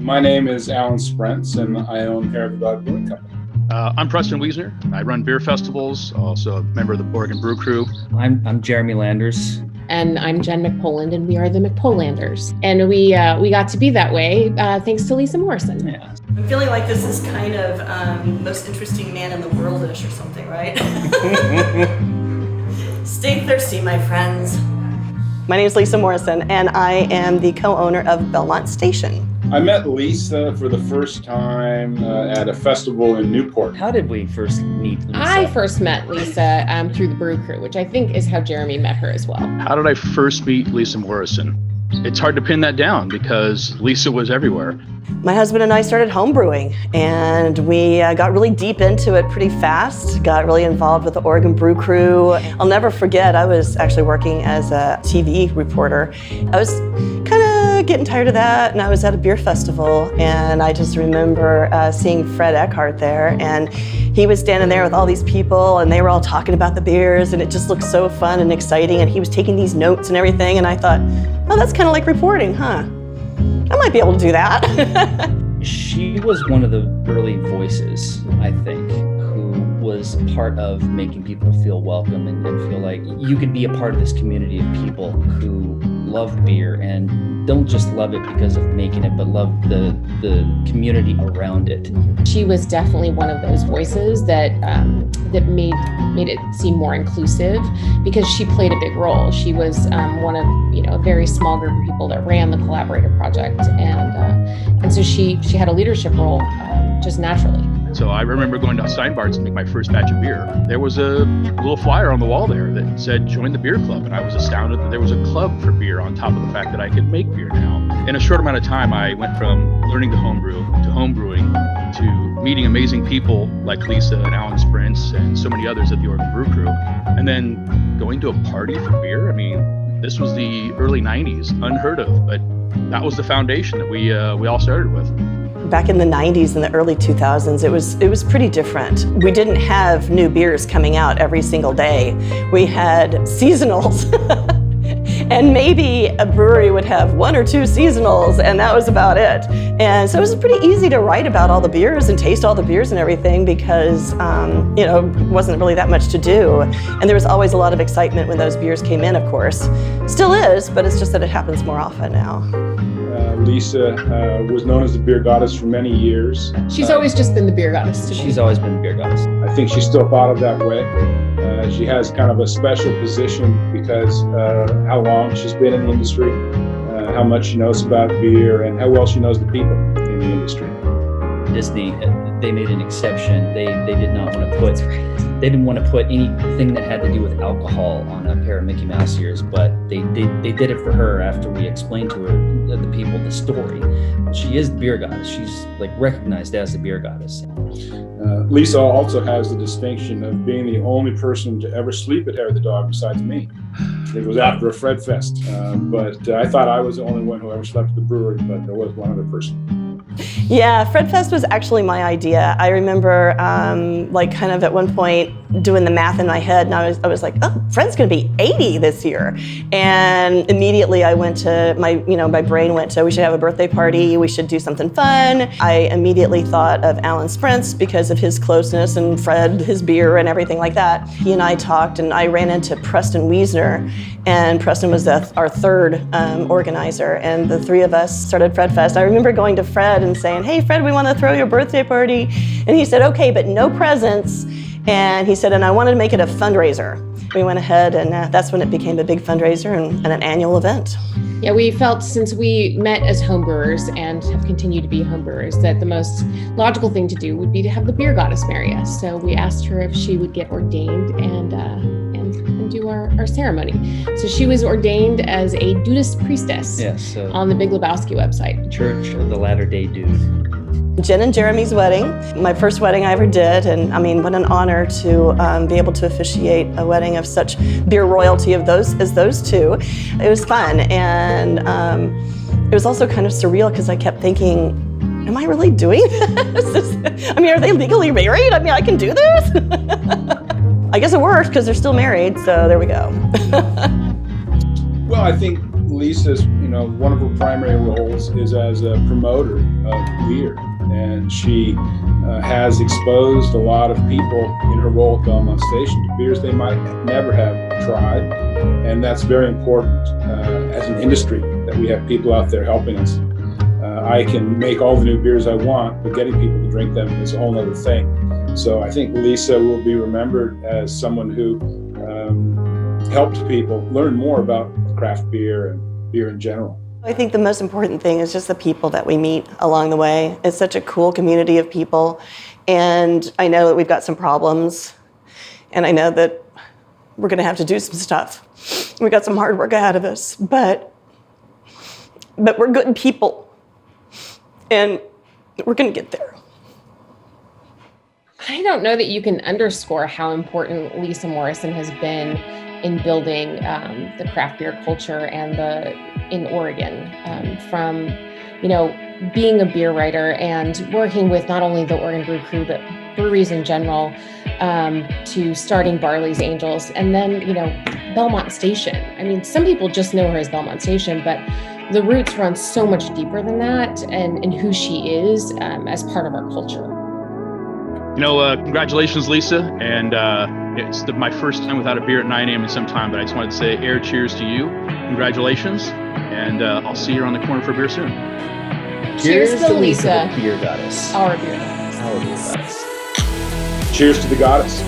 My name is Alan Sprentz, and I own Hair of the Dog Brewing Company. I'm Preston Wiesner. I run beer festivals, also a member of the Oregon Brew Crew. I'm Jeremy Landers. And I'm Jen McPoland, and we are the McPolanders. And we got to be that way thanks to Lisa Morrison. Yeah. I'm feeling like this is kind of most interesting man in the world-ish or something, right? Stay thirsty, my friends. My name is Lisa Morrison, and I am the co-owner of Belmont Station. I met Lisa for the first time at a festival in Newport. How did we first meet Lisa? I first met Lisa through the Brew Crew, which I think is how Jeremy met her as well. How did I first meet Lisa Morrison? It's hard to pin that down because Lisa was everywhere. My husband and I started homebrewing, and we got really deep into it pretty fast, got really involved with the Oregon Brew Crew. I'll never forget, I was actually working as a TV reporter. I was kind of getting tired of that, and I was at a beer festival, and I just remember seeing Fred Eckhart there, and he was standing there with all these people, and they were all talking about the beers, and it just looked so fun and exciting, and he was taking these notes and everything, and I thought, oh, that's kind of like reporting, huh? I might be able to do that. She was one of the early voices, I think, who was part of making people feel welcome and feel like you could be a part of this community of people who love beer and don't just love it because of making it, but love the community around it. She was definitely one of those voices that made it seem more inclusive because she played a big role. She was one of a very small group of people that ran the Collaborator Project, and so she had a leadership role just naturally. So I remember going to Steinbart's to make my first batch of beer. There was a little flyer on the wall there that said, join the beer club. And I was astounded that there was a club for beer on top of the fact that I could make beer now. In a short amount of time, I went from learning to homebrew to homebrewing to meeting amazing people like Lisa and Alan Sprentz and so many others at the Oregon Brew Crew. And then going to a party for beer. I mean, this was the early 90s, unheard of, but that was the foundation that we all started with. Back in the 90s and the early 2000s, it was pretty different. We didn't have new beers coming out every single day. We had seasonals. And maybe a brewery would have one or two seasonals, and that was about it. And so it was pretty easy to write about all the beers and taste all the beers and everything because, it wasn't really that much to do. And there was always a lot of excitement when those beers came in, of course. Still is, but it's just that it happens more often now. Lisa was known as the beer goddess for many years. She's always just been the beer goddess to me. She's always been the beer goddess. I think she's still thought of that way. She has kind of a special position because how long she's been in the industry, how much she knows about beer, and how well she knows the people in the industry. Disney, they made an exception. They did not want to put. They didn't want to put anything that had to do with alcohol on a pair of Mickey Mouse ears, but they did it for her after we explained to her, the people, the story. She is the beer goddess. She's recognized as the beer goddess. Lisa also has the distinction of being the only person to ever sleep at Hair of the Dog besides me. It was after a Fred Fest, but I thought I was the only one who ever slept at the brewery, but there was one other person. Yeah, Fred Fest was actually my idea. I remember kind of at one point doing the math in my head, and I was like, oh, Fred's gonna be 80 this year. And immediately I went to, my brain went to, we should have a birthday party, we should do something fun. I immediately thought of Alan Sprentz because of his closeness and Fred, his beer and everything like that. He and I talked, and I ran into Preston Wiesner, and Preston was our third organizer, and the three of us started Fred Fest. I remember going to Fred and saying, hey Fred, we want to throw your birthday party. And he said, okay, but no presents. And he said, and I wanted to make it a fundraiser. We went ahead, and that's when it became a big fundraiser and an annual event. Yeah, we felt since we met as homebrewers and have continued to be homebrewers that the most logical thing to do would be to have the beer goddess marry us. So we asked her if she would get ordained and do our ceremony. So she was ordained as a Dudist priestess on the Big Lebowski website. Church of the Latter-day Dude. Jen and Jeremy's wedding, my first wedding I ever did, and I mean, what an honor to be able to officiate a wedding of such beer royalty as those two. It was fun, and it was also kind of surreal because I kept thinking, am I really doing this? I mean, are they legally married? I mean, I can do this? I guess it worked because they're still married, so there we go. Well, I think Lisa's, one of her primary roles is as a promoter of beer, and she has exposed a lot of people in her role at Belmont Station to beers they might never have tried, and that's very important as an industry that we have people out there helping us. I can make all the new beers I want, but getting people to drink them is a whole other thing. So I think Lisa will be remembered as someone who helped people learn more about craft beer and beer in general. I think the most important thing is just the people that we meet along the way. It's such a cool community of people, and I know that we've got some problems, and I know that we're going to have to do some stuff. We got some hard work ahead of us, but we're good people, and we're going to get there. I don't know that you can underscore how important Lisa Morrison has been in building the craft beer culture in Oregon, from being a beer writer and working with not only the Oregon Brew Crew but breweries in general, to starting Barley's Angels, and then Belmont Station. I mean, some people just know her as Belmont Station, but the roots run so much deeper than that, and who she is as part of our culture. Congratulations, Lisa, and it's my first time without a beer at 9 a.m. in some time, but I just wanted to say cheers to you. Congratulations, and I'll see you around the corner for beer soon. Cheers to Lisa, the beer goddess. Our beer goddess. Our beer goddess. Cheers to the goddess.